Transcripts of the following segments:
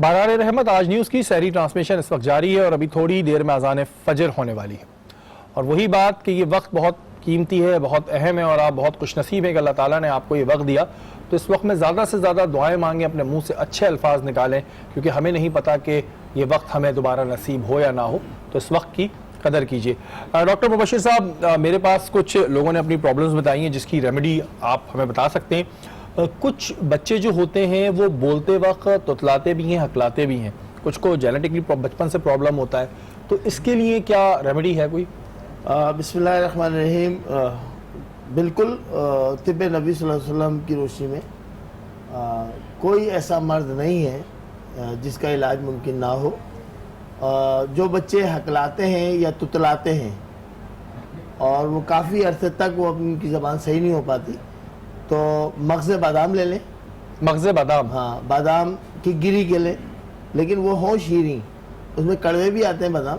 بہرحال رحمت آج نیوز کی سحری ٹرانسمیشن اس وقت جاری ہے اور ابھی تھوڑی دیر میں اذان فجر ہونے والی ہے، اور وہی بات کہ یہ وقت بہت قیمتی ہے، بہت اہم ہے، اور آپ بہت خوش نصیب ہیں کہ اللہ تعالیٰ نے آپ کو یہ وقت دیا. تو اس وقت میں زیادہ سے زیادہ دعائیں مانگیں، اپنے منہ سے اچھے الفاظ نکالیں، کیونکہ ہمیں نہیں پتا کہ یہ وقت ہمیں دوبارہ نصیب ہو یا نہ ہو. تو اس وقت کی قدر کیجیے. ڈاکٹر مبشر صاحب، میرے پاس کچھ لوگوں نے اپنی پرابلمز بتائی ہیں جس کی ریمیڈی آپ ہمیں بتا سکتے ہیں. کچھ بچے جو ہوتے ہیں وہ بولتے وقت تتلاتے بھی ہیں، ہکلاتے بھی ہیں، کچھ کو جینیٹکلی بچپن سے پرابلم ہوتا ہے، تو اس کے لیے کیا ریمیڈی ہے کوئی؟ بسم اللہ الرحمن الرحیم. بالکل طب نبی صلی اللہ علیہ وسلم کی روشنی میں کوئی ایسا مرض نہیں ہے جس کا علاج ممکن نہ ہو. جو بچے ہکلاتے ہیں یا تتلاتے ہیں اور وہ کافی عرصے تک وہ ان کی زبان صحیح نہیں ہو پاتی، تو مغز بادام لے لیں. مغز بادام؟ ہاں، بادام کی گری کے لیں، لیکن وہ ہوں شیریں، اس میں کڑوے بھی آتے ہیں بادام،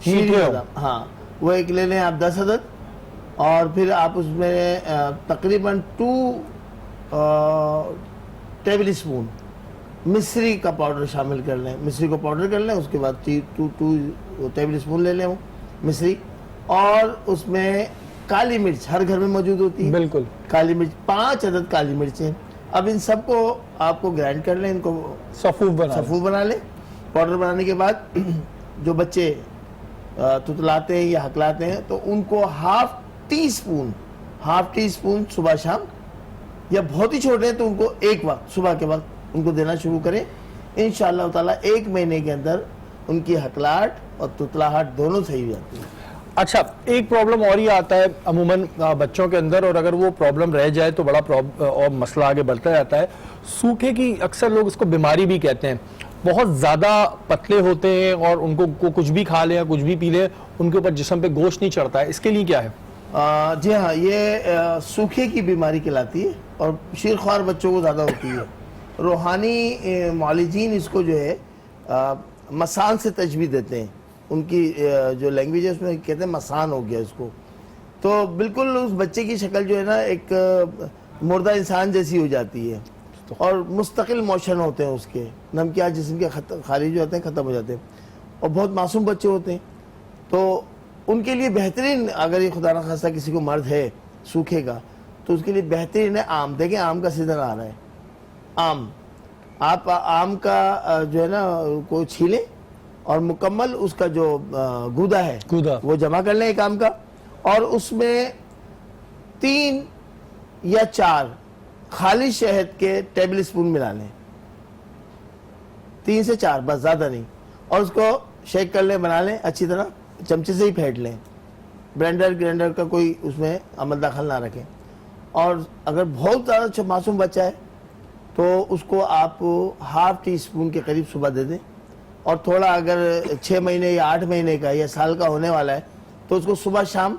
شیریں بادام. ہاں، وہ ایک لے لیں آپ 10 عدد، اور پھر آپ اس میں تقریباً 2 ٹیبل اسپون مصری کا پاؤڈر شامل کر لیں. مصری کو پاؤڈر کر لیں، اس کے بعد 2 ٹیبل اسپون لے لیں وہ مصری، اور اس میں کالی مرچ ہر گھر میں موجود ہوتی ہے. بالکل. کالی مرچ 5 عدد کالی مرچیں. اب ان سب کو آپ کو گرائنڈ کر لیں، ان کو صفوف بنا لیں. پاؤڈر بنانے کے بعد جو بچے تتلاتے ہیں یا ہکلاتے ہیں تو ان کو ہاف ٹی اسپون صبح شام، یا بہت ہی چھوٹے ہیں تو ان کو ایک وقت صبح کے وقت ان کو دینا شروع کریں. انشاءاللہ تعالیٰ 1 مہینے کے اندر ان کی ہکلاہٹ اور تتلاہٹ دونوں صحیح ہو جاتی ہے. اچھا، ایک پرابلم اور یہ آتا ہے عموماً بچوں کے اندر، اور اگر وہ پرابلم رہ جائے تو بڑا اور مسئلہ آگے بڑھتا جاتا ہے. سوکھے کی اکثر لوگ اس کو بیماری بھی کہتے ہیں. بہت زیادہ پتلے ہوتے ہیں اور ان کو کچھ بھی کھا لیں یا کچھ بھی پی لیں، ان کے اوپر جسم پہ گوشت نہیں چڑھتا ہے، اس کے لیے کیا ہے؟ جی ہاں، یہ سوکھے کی بیماری کہلاتی ہے اور شیرخوار بچوں کو زیادہ ہوتی ہے. روحانی معالجین اس کو جو ہے مسان سے تشبیہ دیتے ہیں. ان کی جو لینگویج ہے اس میں کہتے ہیں مسان ہو گیا اس کو. تو بالکل اس بچے کی شکل جو ہے نا ایک مردہ انسان جیسی ہو جاتی ہے، اور مستقل موشن ہوتے ہیں اس کے، نمکیات جسم کے خارج جو ہوتے ہیں ختم ہو جاتے ہیں، اور بہت معصوم بچے ہوتے ہیں. تو ان کے لیے بہترین، اگر یہ خدا نخواستہ کسی کو مرض ہے سوکھے کا، تو اس کے لیے بہترین ہے آم. دیکھیں آم کا سیزن آ رہا ہے. آپ آم کا جو ہے نا کو چھیلیں اور مکمل اس کا جو گودا ہے وہ جمع کر لیں ایک آم کا، اور اس میں 3 یا 4 خالی شہد کے ٹیبل اسپون ملا لیں. 3 سے 4 بس، زیادہ نہیں. اور اس کو شیک کر لیں، بنا لیں اچھی طرح، چمچے سے ہی پھینٹ لیں. گرینڈر کا کوئی اس میں عمل داخل نہ رکھیں. اور اگر بہت زیادہ معصوم بچہ ہے تو اس کو آپ ہاف ٹی اسپون کے قریب صبح دے دیں. اور تھوڑا اگر 6 مہینے یا 8 مہینے کا یا سال کا ہونے والا ہے تو اس کو صبح شام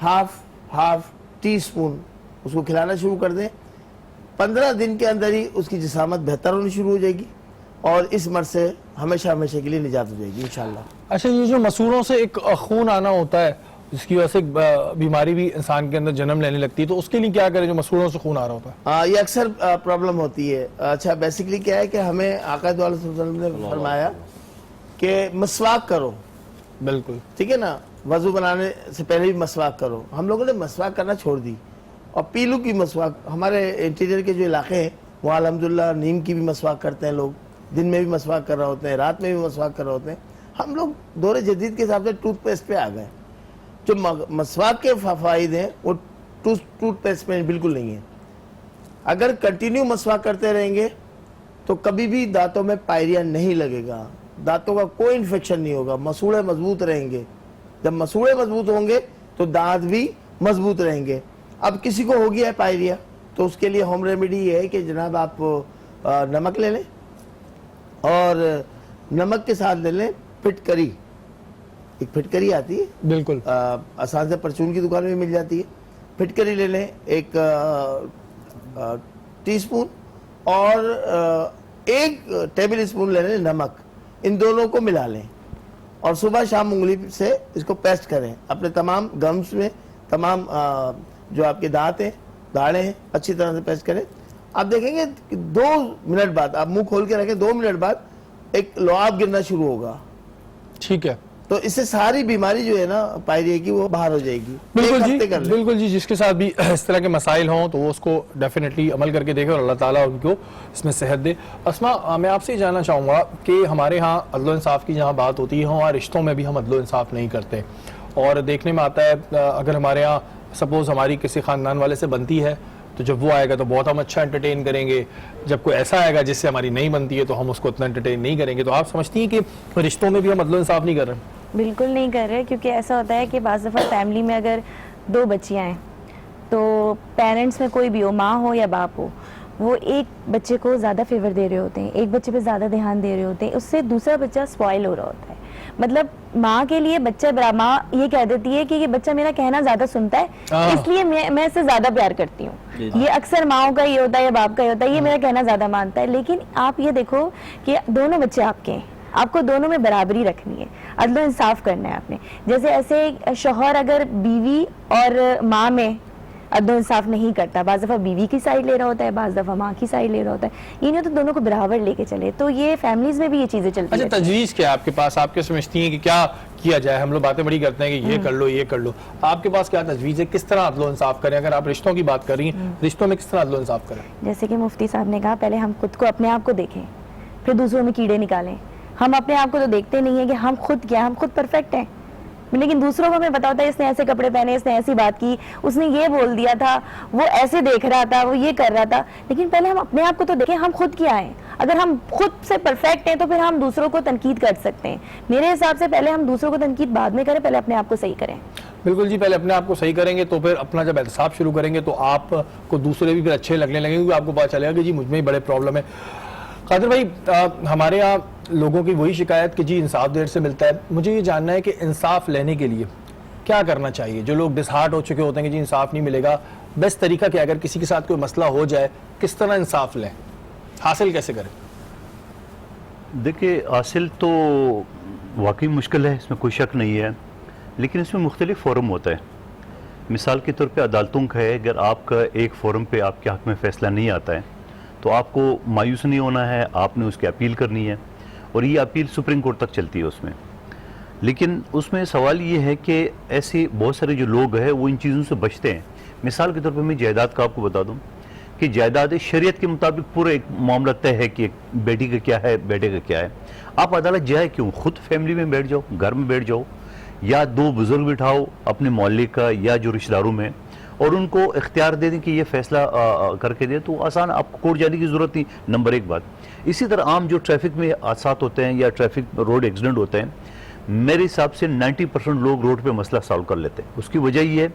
ہاف ٹی اسپون اس کو کھلانا شروع کر دیں. 15 دن کے اندر ہی اس کی جسامت بہتر ہونی شروع ہو جائے گی، اور اس مرض سے ہمیشہ کے لیے نجات ہو جائے گی انشاءاللہ. اچھا، یہ جو مسوروں سے ایک خون آنا ہوتا ہے جس کی وجہ سے بیماری بھی انسان کے اندر جنم لینے لگتی ہے، تو اس کے لیے کیا کریں جو مسوروں سے خون آ رہا ہوتا ہے؟ یہ اکثر پرابلم ہوتی ہے. اچھا، بیسیکلی کیا ہے کہ ہمیں آقا دو علیہ وسلم نے فرمایا کہ مسواک کرو. بالکل ٹھیک ہے نا، وضو بنانے سے پہلے بھی مسواک کرو. ہم لوگوں نے مسواک کرنا چھوڑ دی، اور پیلو کی مسواک، ہمارے انٹیریئر کے جو علاقے ہیں وہاں الحمدللہ نیم کی بھی مسواک کرتے ہیں لوگ، دن میں بھی مسواک کر رہے ہوتے ہیں، رات میں بھی مسواک کر رہے ہوتے ہیں. ہم لوگ دور جدید کے حساب سے ٹوتھ پیسٹ پہ آ گئے. جو مسواک کے فوائد ہیں وہ ٹوتھ پیسٹ میں بالکل نہیں ہے. اگر کنٹینیو مسواک کرتے رہیں گے تو کبھی بھی دانتوں میں پائریا نہیں لگے گا، دانتوں کا کوئی انفیکشن نہیں ہوگا، مسوڑے مضبوط رہیں گے. جب مسوڑے مضبوط ہوں گے تو دانت بھی مضبوط رہیں گے. اب کسی کو ہو گیا ہے پائریا تو اس کے لیے ہوم ریمیڈی یہ ہے کہ جناب آپ نمک لے لیں، اور نمک کے ساتھ لے لیں پھٹکری. ایک پھٹکری آتی ہے، بالکل آسان سے پرچون کی دکان میں مل جاتی ہے. پھٹکری لے لیں 1 ٹی اسپون، اور 1 ٹیبل اسپون لے لیں نمک. ان دونوں کو ملا لیں. اور صبح شام انگلی سے اس کو پیسٹ کریں اپنے تمام گمز میں, تمام جو آپ کے دانت ہیں, داڑھیں ہیں, اچھی طرح سے پیسٹ کریں. آپ دیکھیں گے کہ 2 منٹ بعد, آپ منہ کھول کے رکھیں, 2 منٹ بعد ایک لعاب گرنا شروع ہوگا. ٹھیک ہے, تو اس سے ساری بیماری جو ہے نا پائریے کی وہ باہر ہو جائے گی. بالکل جی, ایک ہفتے کر لیں. بالکل جی. جس کے ساتھ بھی اس طرح کے مسائل ہوں تو وہ اس کو ڈیفینیٹلی عمل کر کے دیکھیں اور اللہ تعالیٰ ان کو اس میں صحت دے. اسما, میں آپ سے جاننا چاہوں گا کہ ہمارے ہاں عدل و انصاف کی جہاں بات ہوتی ہے, ہمارے رشتوں میں بھی ہم عدل و انصاف نہیں کرتے, اور دیکھنے میں آتا ہے اگر ہمارے ہاں سپوز ہماری کسی خاندان والے سے بنتی ہے تو جب وہ آئے گا تو بہت ہم اچھا انٹرٹین کریں گے, جب کوئی ایسا آئے گا جس سے ہماری نہیں بنتی ہے تو ہم اس کو اتنا انٹرٹین نہیں کریں گے. تو آپ سمجھتی ہیں کہ رشتوں میں بھی ہم عدل و انصاف نہیں کر رہے ہیں؟ بالکل نہیں کر رہے, کیونکہ ایسا ہوتا ہے کہ بعض دفعہ فیملی میں اگر 2 بچیاں ہیں تو پیرنٹس میں کوئی بھی ہو, ماں ہو یا باپ ہو, وہ ایک بچے کو زیادہ فیور دے رہے ہوتے ہیں, ایک بچے پہ زیادہ دھیان دے رہے ہوتے ہیں, اس سے دوسرا بچہ سپوائل ہو رہا ہوتا ہے. مطلب ماں کے لیے بچہ, ماں یہ کہہ دیتی ہے کہ یہ بچہ میرا کہنا زیادہ سنتا ہے اس لیے میں اسے زیادہ پیار کرتی ہوں. یہ اکثر ماؤں کا یہ ہوتا ہے یا باپ کا یہ ہوتا ہے, یہ میرا کہنا زیادہ مانتا ہے. لیکن آپ یہ دیکھو کہ دونوں بچے آپ کے ہیں, آپ کو دونوں میں برابری رکھنی ہے, عدل و انصاف کرنا ہے آپ نے. جیسے ایسے شوہر اگر بیوی اور ماں میں عدل و انصاف نہیں کرتا, بعض دفعہ بیوی کی سائڈ لے رہا ہوتا ہے, بعض دفعہ ماں کی سائڈ لے رہا ہوتا ہے, یہ نہیں تو دونوں کو برابر لے کے چلے, تو یہ فیملیز میں بھی یہ چیزیں چلتی ہیں. اچھا, تجویز کیا ہے آپ کے پاس؟ آپ کیا سمجھتی ہیں کہ کیا کیا جائے؟ ہم لوگ باتیں بڑی کرتے ہیں کہ یہ کر لو یہ کر لو, آپ کے پاس کیا تجویز ہے, کس طرح عدل و انصاف کریں؟ اگر آپ رشتوں کی بات کر رہی ہیں, رشتوں میں کس طرح عدل و انصاف کریں؟ جیسے کہ مفتی صاحب نے کہا, پہلے ہم خود کو, اپنے آپ کو دیکھیں, پھر دوسروں میں کیڑے نکالیں. ہم اپنے آپ کو تو دیکھتے نہیں ہیں کہ ہم خود کیا, ہم خود پرفیکٹ ہیں, لیکن دوسروں کو ہمیں پتا ہوتا ہے اس نے ایسے کپڑے پہنے, اس نے ایسی بات کی, اس نے یہ بول دیا تھا, وہ ایسے دیکھ رہا تھا, وہ یہ کر رہا تھا. لیکن پہلے ہم اپنے آپ کو تو دیکھیں, ہم خود کیا ہیں. اگر ہم خود سے پرفیکٹ ہیں تو پھر ہم دوسروں کو تنقید کر سکتے ہیں. میرے حساب سے پہلے ہم دوسروں کو تنقید بعد میں کریں, پہلے اپنے آپ کو صحیح کریں. بالکل جی, پہلے اپنے آپ کو صحیح کریں گے تو پھر اپنا جب احتساب شروع کریں گے تو آپ کو دوسرے بھی پھر اچھے لگنے لگیں گے, کیونکہ آپ کو پتا چلے گا کہ جی مجھ میں ہی بڑے پرابلم ہے. قادر بھائی, ہمارے یہاں لوگوں کی وہی شکایت کہ جی انصاف دیر سے ملتا ہے. مجھے یہ جاننا ہے کہ انصاف لینے کے لیے کیا کرنا چاہیے؟ جو لوگ ڈسہارٹ ہو چکے ہوتے ہیں کہ جی انصاف نہیں ملے گا, بیسٹ طریقہ کیا؟ اگر کسی کے ساتھ کوئی مسئلہ ہو جائے, کس طرح انصاف لیں, حاصل کیسے کریں؟ دیکھیں, حاصل تو واقعی مشکل ہے, اس میں کوئی شک نہیں ہے, لیکن اس میں مختلف فورم ہوتا ہے. مثال کے طور پہ عدالتوں کا ہے, اگر آپ کا ایک فورم پہ آپ کے حق میں فیصلہ نہیں آتا ہے تو آپ کو مایوس نہیں ہونا ہے, آپ نے اس کی اپیل کرنی ہے, اور یہ اپیل سپریم کورٹ تک چلتی ہے اس میں. لیکن اس میں سوال یہ ہے کہ ایسے بہت سارے جو لوگ ہیں وہ ان چیزوں سے بچتے ہیں. مثال کے طور پہ میں جائیداد کا آپ کو بتا دوں کہ جائیداد شریعت کے مطابق پورا ایک معاملہ طے ہے کہ بیٹی کا کیا ہے, بیٹے کا کیا ہے. آپ عدالت جائے کیوں؟ خود فیملی میں بیٹھ جاؤ, گھر میں بیٹھ جاؤ, یا 2 بزرگ بٹھاؤ اپنے محلے کا یا جو رشتہ داروں میں, اور ان کو اختیار دے دیں کہ یہ فیصلہ کر کے دیں, تو آسان, آپ کو کورٹ جانے کی ضرورت نہیں. نمبر 1 بات. اسی طرح عام جو ٹریفک میں حادثات ہوتے ہیں یا ٹریفک روڈ ایکسیڈنٹ ہوتے ہیں, میرے حساب سے 90% لوگ روڈ پہ مسئلہ سالو کر لیتے ہیں. اس کی وجہ یہ ہے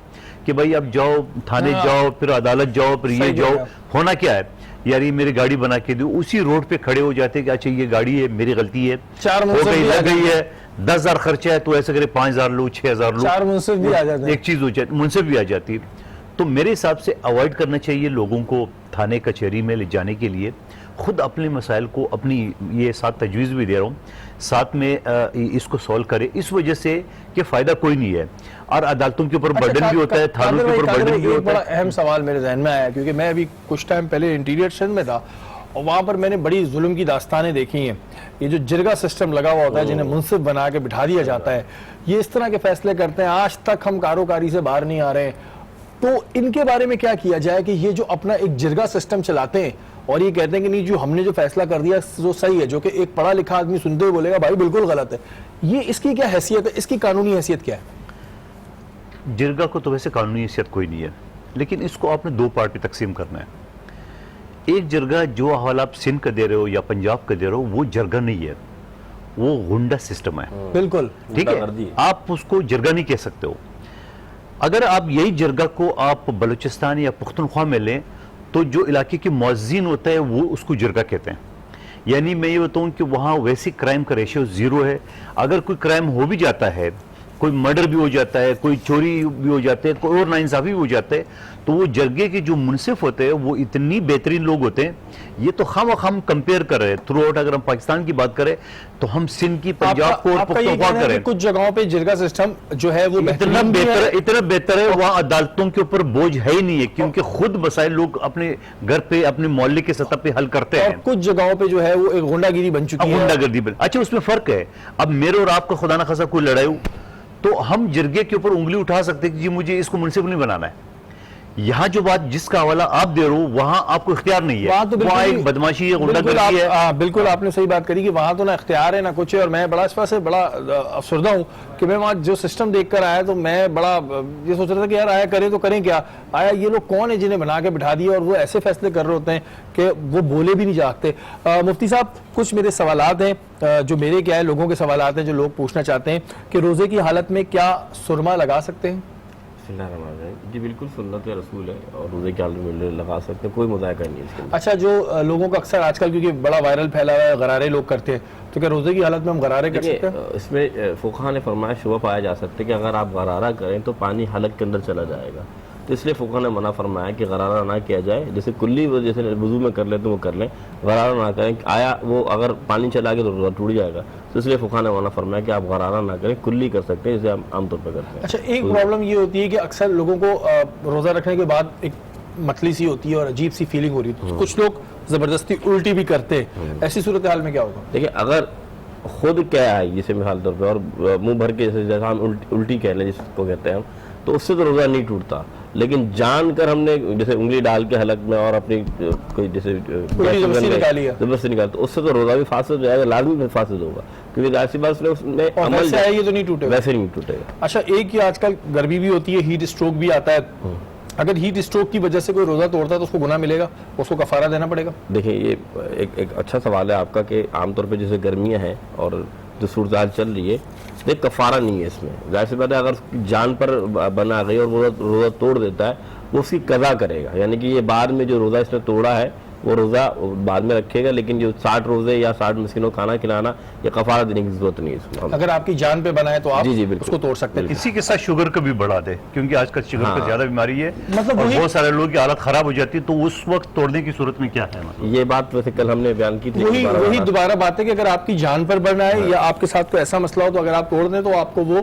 کہ بھائی اب جاؤ تھانے جاؤ, پھر عدالت جاؤ, پھر یہ جاؤ, ہونا کیا ہے یار یہ میری گاڑی بنا کے دو, اسی روڈ پہ کھڑے ہو جاتے ہیں کہ اچھا یہ گاڑی ہے, میری غلطی ہے, ہو گئی لگ گئی ہے, 10,000 خرچہ ہے تو ایسے کرے 5,000 لو, 6,000 لو, 4 منصف بھی آ جاتے ہیں, ایک چیز ہو جاتی, منصف بھی آ جاتی ہے. تو میرے حساب سے اوائڈ کرنا چاہیے لوگوں کو تھانے کچہری میں لے جانے کے لیے. خود اپنے مسائل کو اپنی, یہ ساتھ تجویز بھی دے رہا ہوں, ساتھ میں اس کو سولو کرے, اس وجہ سے کہ فائدہ کوئی نہیں ہے, اور عدالتوں کے اوپر برڈن بھی ہوتا ہے, تھانوں کے اوپر برڈن بھی ہوتا ہے. بڑا اہم سوال میرے ذہن میں آیا, کیونکہ میں ابھی کچھ ٹائم پہلے انٹیریئر سندھ میں تھا, اور وہاں پر میں نے بڑی ظلم کی داستانیں دیکھی ہیں. یہ جو جرگہ سسٹم لگا ہوا ہوتا ہے, جنہیں منصف بنا کے بٹھا دیا جاتا ہے, یہ اس طرح کے فیصلے کرتے ہیں. آج تک ہم کاروکاری سے باہر نہیں آ رہے ہیں. تو ان کے بارے میں کیا کیا جائے کہ یہ جو اپنا ایک جرگہ سسٹم چلاتے ہیں اور یہ کہتے ہیں کہ نہیں جو ہم نے جو فیصلہ کر دیا جو صحیح ہے, جو کہ ایک پڑھا لکھا آدمی سنتے ہوئے بولے گا بھائی بالکل غلط ہے, یہ اس کی کیا حیثیت ہے, اس کی قانونی حیثیت کیا ہے؟ جرگہ کو تو ویسے قانونی حیثیت کوئی نہیں ہے, لیکن اس کو آپ نے 2 پارٹ میں تقسیم کرنا ہے. ایک جرگہ جو حوالہ آپ سندھ کا دے رہے ہو یا پنجاب کا دے رہے ہو, وہ جرگہ نہیں ہے, وہ غنڈہ سسٹم ہے. بالکل ٹھیک ہے, آپ اس کو جرگہ نہیں کہہ سکتے ہو. اگر آپ یہی جرگہ کو آپ بلوچستان یا پختونخوا میں لیں تو جو علاقے کی معززین ہوتا ہے وہ اس کو جرگہ کہتے ہیں. یعنی میں یہ بتاؤں کہ وہاں ویسی کرائم کا ریشیو 0 ہے. اگر کوئی کرائم ہو بھی جاتا ہے کوئی مرڈر بھی ہو جاتا ہے, کوئی چوری بھی ہو جاتے ہے, کوئی اور ناانصافی بھی ہو جاتے ہے, تو وہ جرگے کے جو منصف ہوتے ہیں وہ اتنی بہترین لوگ ہوتے ہیں. یہ تو خام ہم کمپیئر کر رہے ہیں تھرو آؤٹ. اگر ہم پاکستان کی بات کریں تو ہم سندھ کی, پنجاب کو اور پختونخوا کریں, کچھ جگہوں پہ جرگہ سسٹم جو ہے وہ اتنا بہتر ہے, وہاں عدالتوں کے اوپر بوجھ ہے ہی نہیں ہے, کیونکہ خود مسائل لوگ اپنے گھر پہ اپنے محلے کے سطح پہ حل کرتے ہیں. اور کچھ جگہوں پہ جو ہے وہ ایک غنڈہ گیری بن چکی ہے. غنڈہ گردی. اچھا اس میں فرق ہے, اب میرے اور آپ کا خدا نخواستہ کوئی لڑائی ہو تو ہم جرگے کے اوپر انگلی اٹھا سکتے کہ جی مجھے اس کو منصف نہیں بنانا ہے. یہاں جو بات جس کا حوالہ آپ دے رہے ہو وہاں آپ کو اختیار نہیں ہے, وہاں ایک بدماشی ہے, غنڈہ گردی ہے. بالکل آپ نے صحیح بات کری کہ وہاں تو نہ اختیار ہے نہ کچھ ہے. اور میں بڑا اس وجہ سے بڑا افسردہ ہوں کہ میں وہاں جو سسٹم دیکھ کر آیا تو میں بڑا یہ سوچ رہا تھا کہ یار آیا کریں تو کریں کیا, آیا یہ لوگ کون ہیں جنہیں بنا کے بٹھا دیا اور وہ ایسے فیصلے کر رہے ہوتے ہیں کہ وہ بولے بھی نہیں جاگتے. مفتی صاحب کچھ میرے سوالات ہیں جو میرے کیا ہے, لوگوں کے سوالات ہیں جو لوگ پوچھنا چاہتے ہیں کہ روزے کی حالت میں کیا سرما لگا سکتے ہیں؟ بسم اللہ الرحمن الرحیم. جی بالکل سنت رسول ہے اور روزے کے حالت میں لگا سکتے ہیں, کوئی مذائقہ نہیں ہے اس کے اندر. اچھا جو لوگوں کا اکثر آج کل کیونکہ بڑا وائرل پھیلا ہوا ہے غرارے لوگ کرتے ہیں, تو کیا روزے کی حالت میں ہم غرارے کر سکتے ہیں؟ اس میں فقہا نے فرمایا شبہ پایا جا سکتا ہے کہ اگر آپ غرارہ کریں تو پانی حلق کے اندر چلا جائے گا, تو اس لیے فقہا نے منع فرمایا کہ غرارہ نہ کیا جائے. جیسے کلی جیسے وضو میں کر لیتے ہیں وہ کر لیں, غرارہ نہ کریں. آیا وہ اگر پانی چلا گیا تو روزہ ٹوٹ جائے گا, تو اس لیے فقہا نے منع فرمایا کہ آپ غرارہ نہ کریں, کلی کر سکتے ہیں جیسے ہم عام طور پہ کرتے ہیں. اچھا ایک پرابلم یہ ہوتی ہے کہ اکثر لوگوں کو روزہ رکھنے کے بعد ایک متلی سی ہوتی ہے اور عجیب سی فیلنگ ہو رہی ہے, کچھ لوگ زبردستی الٹی بھی کرتے ہیں, ایسی صورتحال میں کیا ہوگا؟ دیکھیں اگر خود کیا آئے جسے مثال طور پہ اور منہ بھر کے جیسے ہم الٹی کہہ لیں جس کو کہتے ہیں ہم, تو اس سے تو روزہ نہیں ٹوٹتا. لیکن جان کر ہم نے جیسے انگلی ڈال کے حلق میں اور اپنی کوئی جیسے زبردستی نکالی نکالی تو اس سے تو روزہ بھی فاسد ہو جائے گا, لازمی فاسد ہوگا, کیونکہ ظاہر سی بات اس میں عمل ہے یہ تو نہیں ٹوٹے گا, ویسے نہیں ٹوٹے گا. اچھا ایک یہ آج کل گرمی بھی ہوتی ہے, ہیٹ اسٹروک بھی آتا ہے, اگر ہیٹ اسٹروک کی وجہ سے کوئی روزہ توڑتا ہے تو اس کو گناہ ملے گا, اس کو کفارہ دینا پڑے گا؟ دیکھیں یہ ایک اچھا سوال ہے آپ کا کہ عام طور پہ جیسے گرمیاں ہیں اور جو صورتحال چل رہی ہے, دیکھ کفارہ نہیں ہے اس میں. ظاہر سی بات ہے اگر جان پر بنا گئی اور وہ روزہ توڑ دیتا ہے وہ اس کی قضا کرے گا, یعنی کہ یہ بعد میں جو روزہ اس نے توڑا ہے وہ روزہ بعد میں رکھے گا, لیکن جو 60 روزے یا 60 مسکینوں کھانا کھلانا یہ کفارہ دینے کی ضرورت نہیں ہے اس میں. اگر آپ کی جان پہ بنا ہے تو آپ اس کو توڑ سکتے ہیں. اسی کے ساتھ شوگر کا بھی بڑھا دے, کیونکہ آج کل شوگر کا زیادہ بیماری ہے, مطلب اور بہت سارے لوگوں کی حالت خراب ہو جاتی ہے, تو اس وقت توڑنے کی صورت میں کیا ہے؟ یہ بات ویسے کل ہم نے بیان کی تھی. وہی دوبارہ بات ہے کہ اگر آپ کی جان پر بڑھنا ہے یا آپ کے ساتھ کوئی ایسا مسئلہ ہو تو اگر آپ توڑ دیں تو آپ کو وہ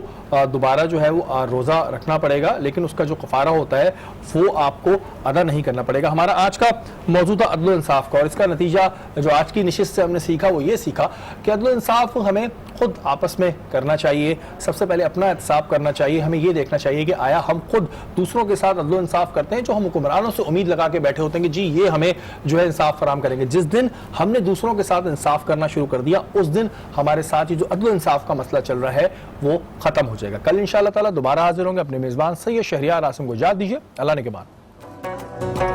دوبارہ جو ہے وہ روزہ رکھنا پڑے گا, لیکن اس کا جو کفارہ ہوتا ہے وہ آپ کو ادا نہیں کرنا پڑے گا. ہمارا آج کا موضوع تھا عدل و انصاف کا, اور اس کا نتیجہ جو آج کی نشست سے ہم نے سیکھا وہ یہ سیکھا کہ عدل و انصاف ہمیں خود آپس میں کرنا چاہیے. سب سے پہلے اپنا احتساب کرنا چاہیے, ہمیں یہ دیکھنا چاہیے کہ آیا ہم خود دوسروں کے ساتھ عدل و انصاف کرتے ہیں, جو ہم حکمرانوں سے امید لگا کے بیٹھے ہوتے ہیں کہ جی یہ ہمیں جو ہے انصاف فراہم کریں گے. جس دن ہم نے دوسروں کے ساتھ انصاف کرنا شروع کر دیا اس دن ہمارے ساتھ یہ جو عدل و انصاف کا مسئلہ چل رہا ہے وہ ختم ہو جائے گا. کل انشاءاللہ تعالی دوبارہ حاضر ہوں گے. اپنے میزبان سید شہریار عاصم کو اجازت دیجیے. اللہ نے کے بعد.